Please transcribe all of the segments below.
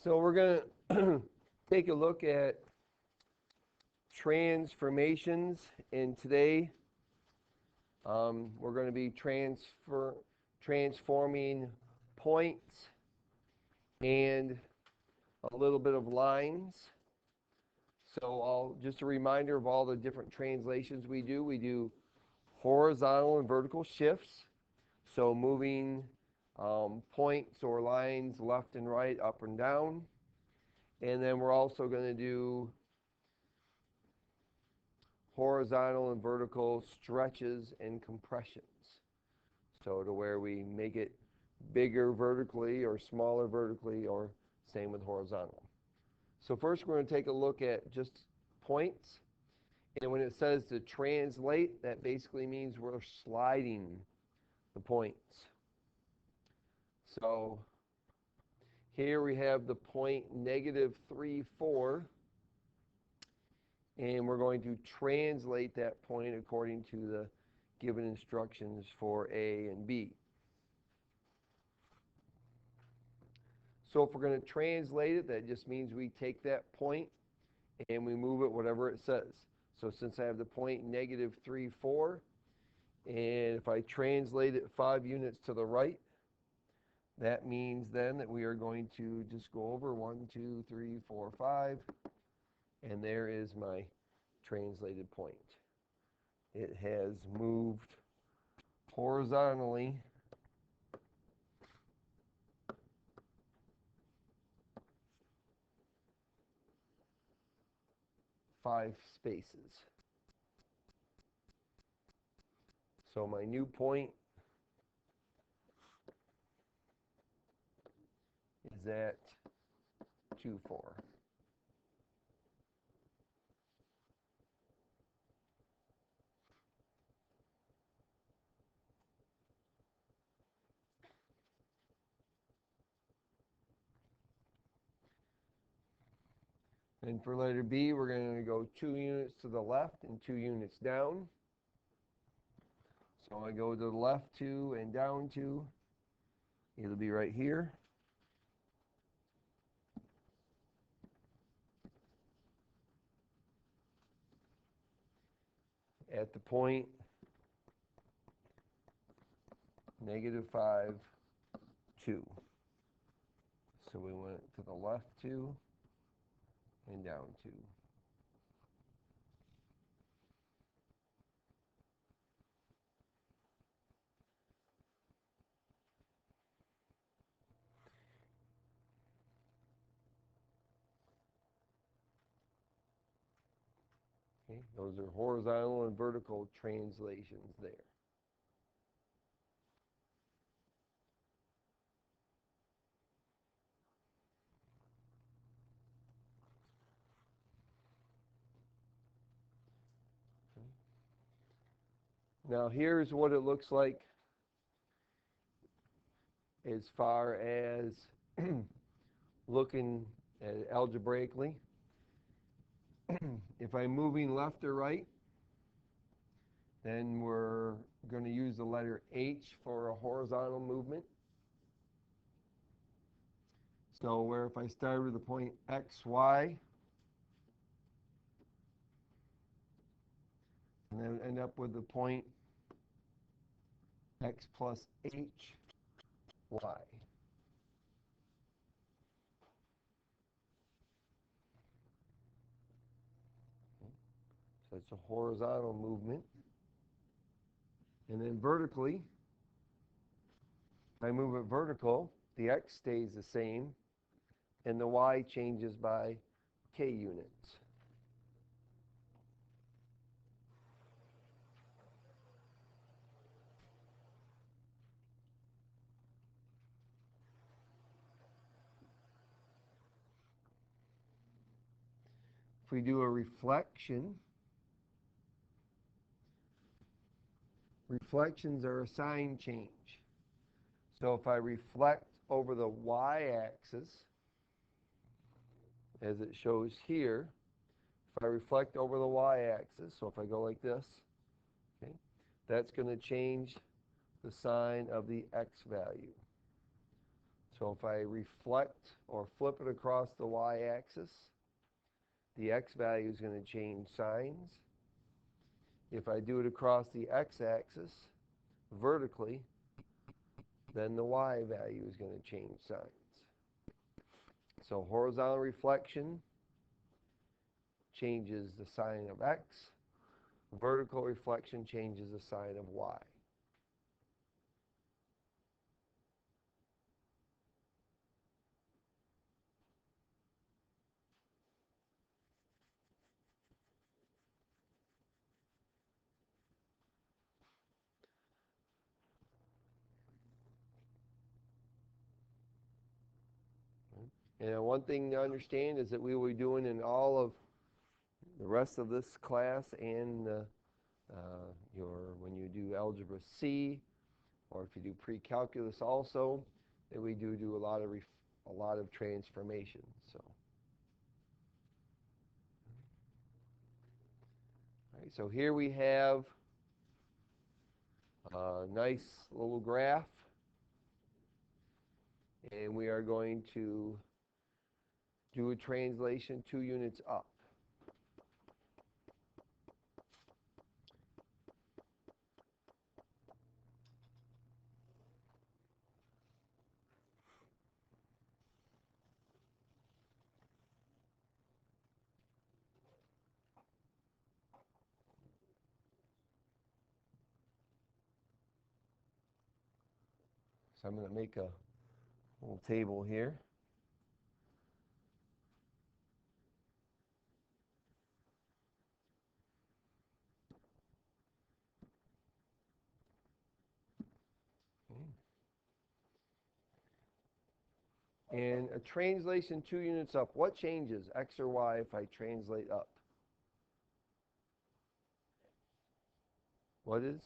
So we're going to take a look at transformations, and today we're going to be transforming points and a little bit of lines. So just a reminder of all the different translations we do. We do horizontal and vertical shifts, so moving points or lines left and right, up and down. And then we're also going to do horizontal and vertical stretches and compressions. So to where we make it bigger vertically or smaller vertically, or same with horizontal. So first we're going to take a look at just points. And when it says to translate, that basically means we're sliding the points. So here we have the point -3, 4. And we're going to translate that point according to the given instructions for A and B. So if we're going to translate it, that just means we take that point and we move it whatever it says. So since I have the point -3, 4, and if I translate it 5 units to the right, that means then that we are going to just go over 1, 2, 3, 4, 5, and there is my translated point. It has moved horizontally 5 spaces. So my new point is at 2, 4. And for letter B, we're going to go 2 units to the left and 2 units down. So I go to the left 2 and down 2. It'll be right here. At the point -5, 2. So we went to the left 2 and down 2. Okay, those are horizontal and vertical translations there. Now here's what it looks like as far as looking at it algebraically. If I'm moving left or right, then we're going to use the letter H for a horizontal movement. So where if I start with the point X, Y, and then end up with the point X plus H, Y. So it's a horizontal movement. And then vertically, if I move it vertical, the X stays the same, and the Y changes by K units. If we do a reflection, reflections are a sign change. So if I reflect over the y-axis, as it shows here, if I reflect over the y-axis, so if I go like this, okay, that's going to change the sign of the x value. So if I reflect or flip it across the y-axis, the x value is going to change signs. If I do it across the x-axis vertically, then the y value is going to change signs. So horizontal reflection changes the sign of x. Vertical reflection changes the sign of y. And one thing to understand is that we will be doing in all of the rest of this class and when you do Algebra C, or if you do pre-calculus also, that we do a lot of transformations. So, all right, so here we have a nice little graph, and we are going to do a translation 2 units up. So I'm going to make a little table here. And a translation 2 units up, what changes, x or y, if I translate up? What is?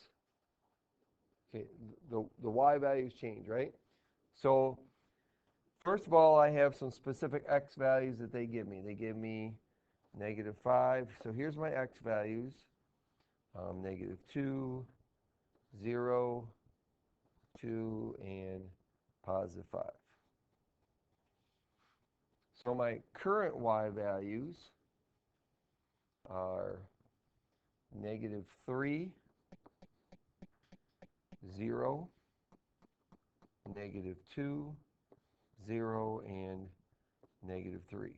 Okay, the y values change, right? So first of all, I have some specific x values that they give me. They give me -5. So here's my x values. -2, 0, 2, and +5. So my current y values are -3, 0, -2, 0, and -3.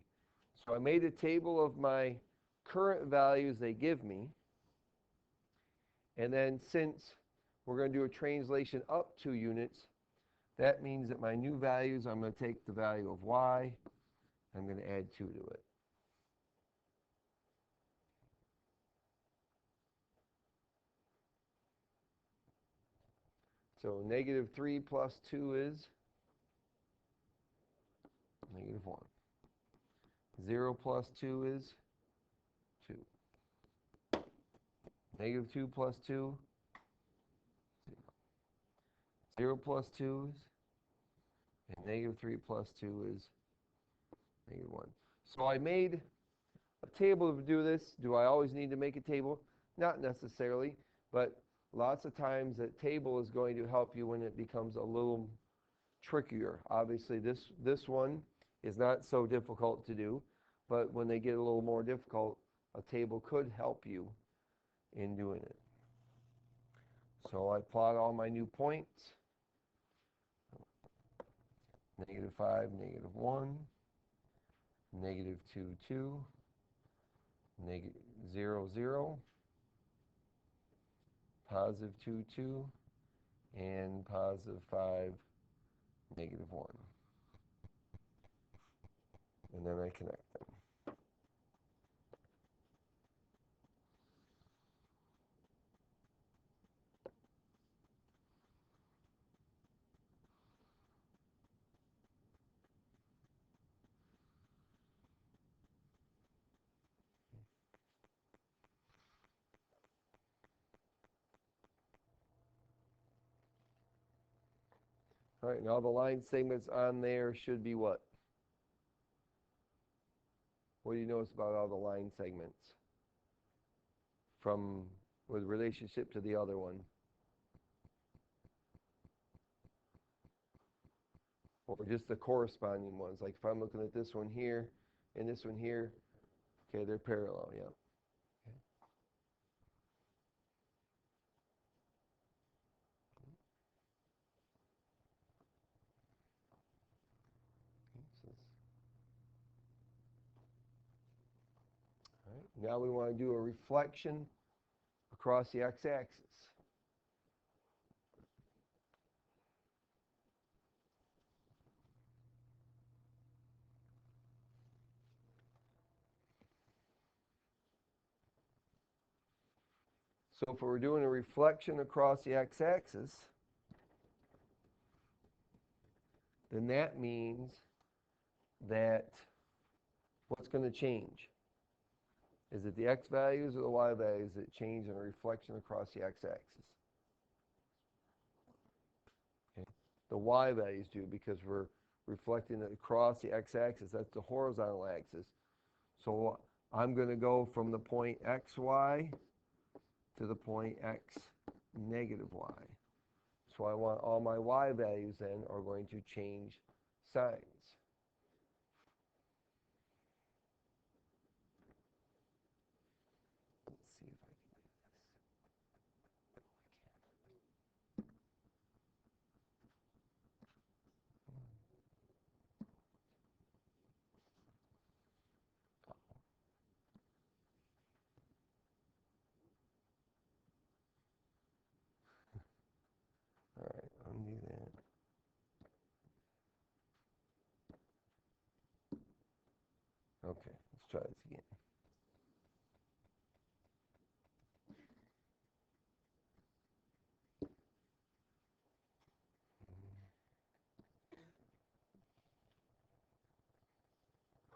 So I made a table of my current values they give me. And then since we're going to do a translation up 2 units, that means that my new values, I'm going to take the value of y, I'm going to add 2 to it. So -3 plus 2 is -1. 0 plus 2 is 2. -2 plus 2, 0 plus 2 is, and -3 plus 2 is -1. So I made a table to do this. Do I always need to make a table? Not necessarily, but lots of times that table is going to help you when it becomes a little trickier. Obviously, this one is not so difficult to do, but when they get a little more difficult, a table could help you in doing it. So I plot all my new points. -5, -1, -2, 2, -0, 0, +2, 2, and +5, -1. And then I connect them. All right, now the line segments on there should be what? What do you notice about all the line segments from with relationship to the other one? or just the corresponding ones. Like if I'm looking at this one here and this one here, okay, they're parallel, yeah. All right. Now we want to do a reflection across the x-axis. So if we're doing a reflection across the x-axis, then that means that what's going to change? Is it the x values or the y values that change in a reflection across the x-axis? Okay. The y values do, because we're reflecting it across the x-axis. That's the horizontal axis. So I'm going to go from the point xy to the point x negative y. So I want all my y values then are going to change signs. Let's see if I can do this. All right, undo that. Okay, let's try this again.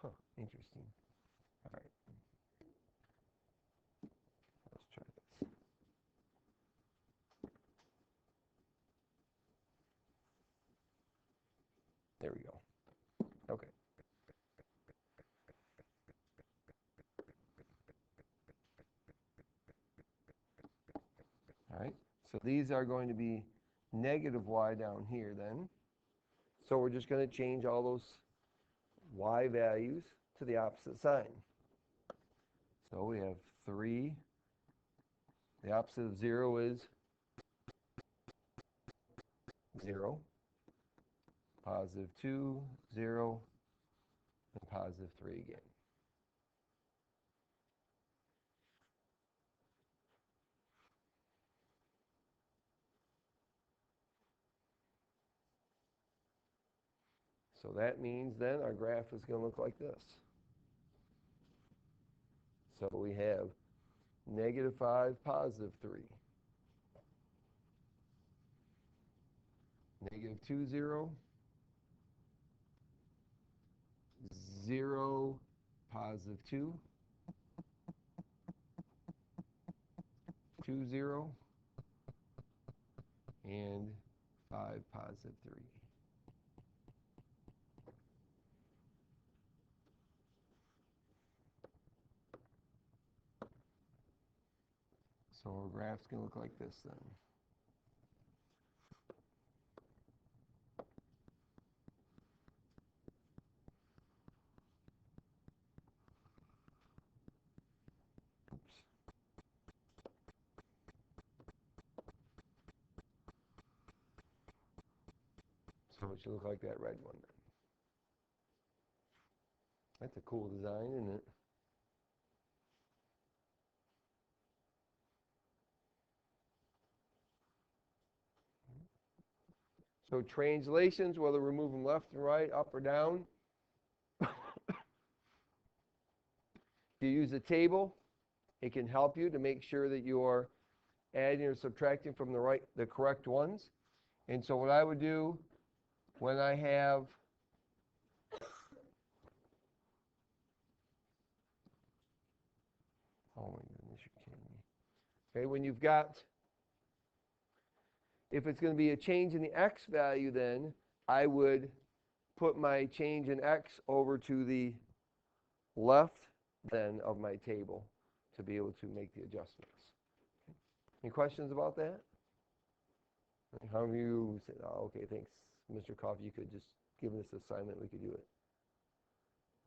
Huh, interesting. All right, let's try this. There we go. Okay. All right, so these are going to be negative y down here then. So we're just going to change all those y values to the opposite sign. So we have 3. The opposite of 0 is 0. Positive 2, 0, and positive 3 again. So that means then our graph is going to look like this. So we have negative 5, positive 3. Negative 2, 0. 0, positive 2. 2, 0. And 5, positive 3. So our graph's going to look like this then. Oops. So it should look like that red one then. That's a cool design, isn't it? So translations, whether we're moving left and right, up or down, you use a table. It can help you to make sure that you are adding or subtracting from the correct ones. And so what I would do when I have oh my goodness, you're kidding me. Okay, when you've got, if it's going to be a change in the x value, then I would put my change in x over to the left then of my table to be able to make the adjustments. Any questions about that? How do you say, oh, okay, thanks, Mr. Coffey, you could just given this assignment, we could do it.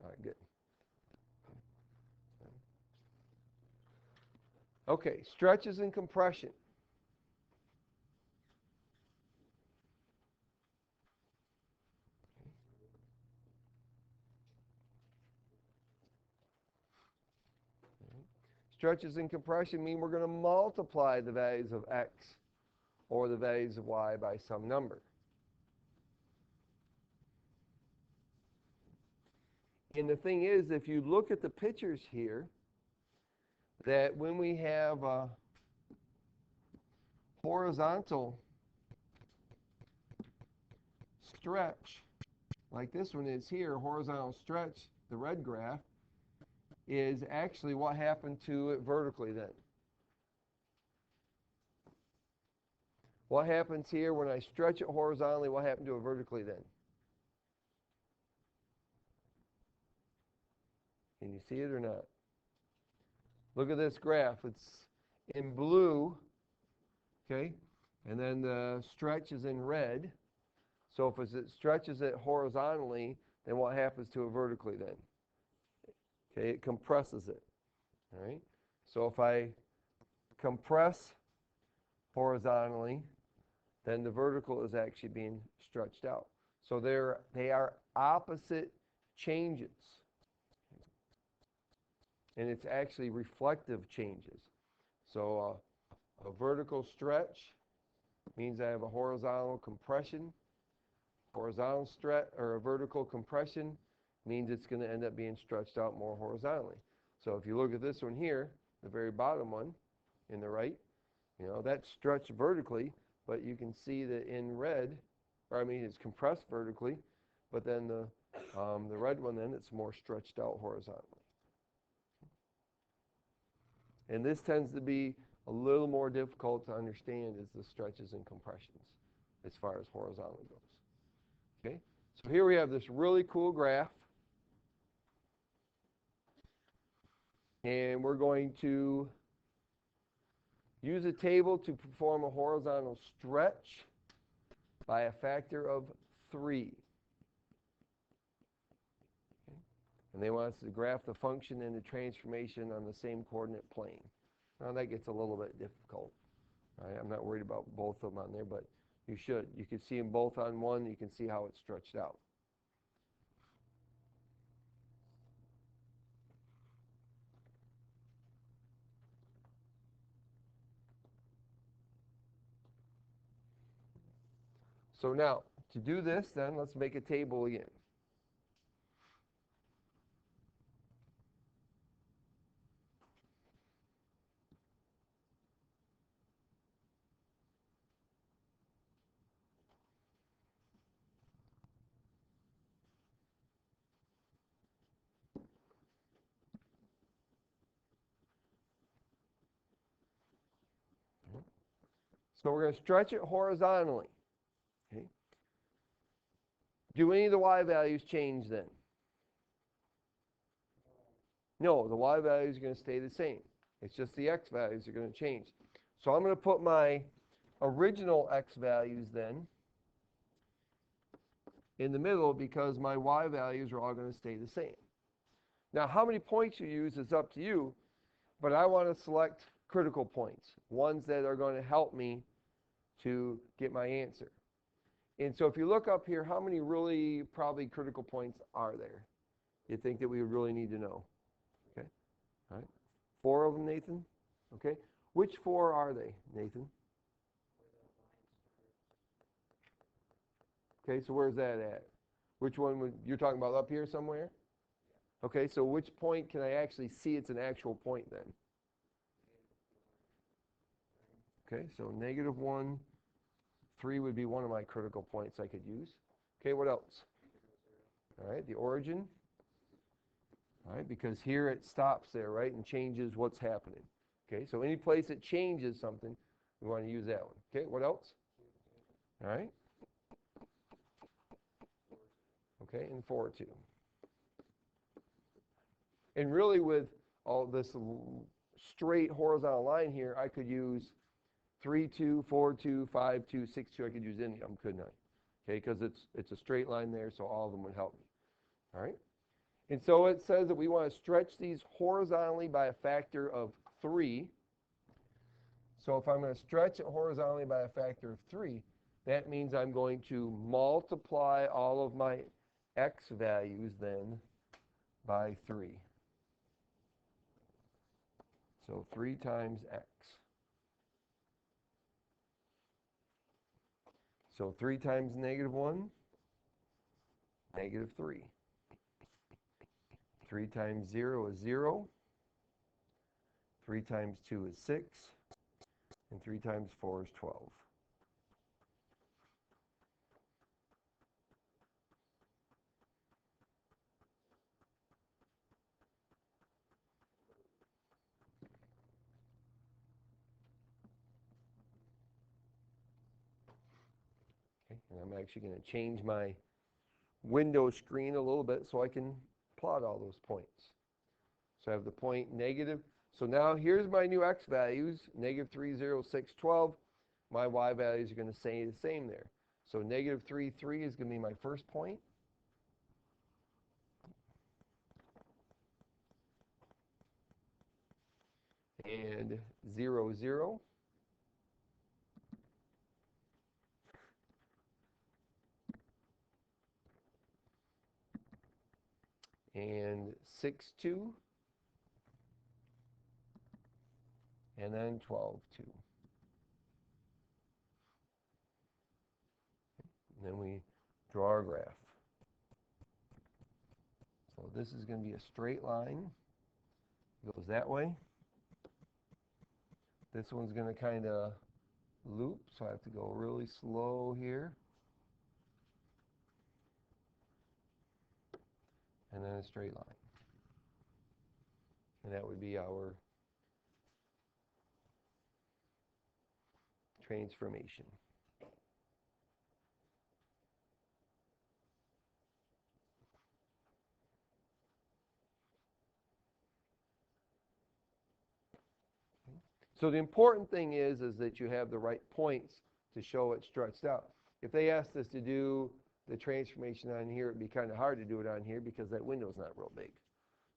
All right, good. Okay, stretches and compression. Stretches and compression mean we're going to multiply the values of x or the values of y by some number. And the thing is, if you look at the pictures here, that when we have a horizontal stretch, like this one is here, horizontal stretch, the red graph, is actually what happened to it vertically then. What happens here when I stretch it horizontally, what happened to it vertically then? Can you see it or not? Look at this graph. It's in blue, okay? And then the stretch is in red. So if it stretches it horizontally, then what happens to it vertically then? Okay, it compresses it, all right? So if I compress horizontally, then the vertical is actually being stretched out. So they are opposite changes. And it's actually reflective changes. So a vertical stretch means I have a horizontal compression. Horizontal stretch or a vertical compression means it's going to end up being stretched out more horizontally. So if you look at this one here, the very bottom one in the right, you know, that's stretched vertically, but you can see that in red, or I mean it's compressed vertically, but then the red one then it's more stretched out horizontally. And this tends to be a little more difficult to understand is the stretches and compressions as far as horizontal goes. Okay, so here we have this really cool graph. And we're going to use a table to perform a horizontal stretch by a factor of 3. Okay. And they want us to graph the function and the transformation on the same coordinate plane. Now that gets a little bit difficult. All right, I'm not worried about both of them on there, but you should. You can see them both on one. You can see how it's stretched out. So now, to do this, then, let's make a table again. So we're going to stretch it horizontally. Okay. Do any of the y values change then? No, the y values are going to stay the same. It's just the x values are going to change. So I'm going to put my original x values then in the middle because my y values are all going to stay the same. Now, how many points you use is up to you, but I want to select critical points, ones that are going to help me to get my answer. And so if you look up here, how many really probably critical points are there? You think that we would really need to know? Okay, all right. 4 of them, Nathan? Okay. Which 4 are they, Nathan? Okay, so where's that at? Which one would, you're talking about up here somewhere? Okay, so which point can I actually see it's an actual point then? Okay, so -1, 3 would be one of my critical points I could use. Okay, what else? All right, the origin. All right, because here it stops there, right, and changes what's happening. Okay, so any place it changes something, we want to use that one. Okay, what else? All right. Okay, and 4-2. And really with all this straight horizontal line here, I could use 3-2, 4-2, 5-2, 6-2. I could use any of them, couldn't I? okay, because it's a straight line there, so all of them would help me. All right? And so it says that we want to stretch these horizontally by a factor of 3. So if I'm going to stretch it horizontally by a factor of 3, that means I'm going to multiply all of my x values then by 3. So 3 times x. So 3 times -1, -3. 3 times 0 is 0. 3 times 2 is 6. And 3 times 4 is 12. Okay, and I'm actually going to change my window screen a little bit so I can plot all those points. So I have the point negative. So now here's my new x values, -3, 0, 6, 12. My y values are going to stay the same there. So -3, 3 is going to be my first point. And 0, 0. And 6, 2. And then 12, 2. And then we draw our graph. So this is going to be a straight line. It goes that way. This one's going to kind of loop, so I have to go really slow here. And then a straight line. And that would be our transformation. So the important thing is that you have the right points to show it stretched out. If they asked us to do the transformation on here, it'd be kind of hard to do it on here because that window's not real big.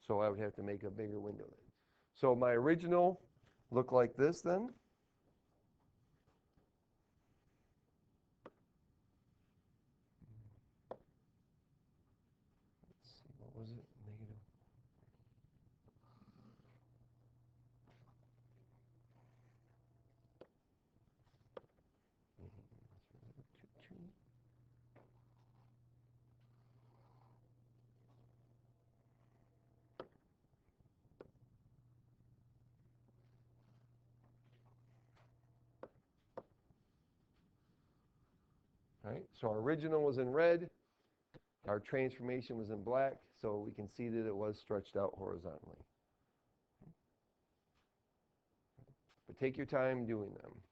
So I would have to make a bigger window then. So my original looked like this then. Let's see, what was it? Negative. All right, so our original was in red. Our transformation was in black, so we can see that it was stretched out horizontally. But take your time doing them.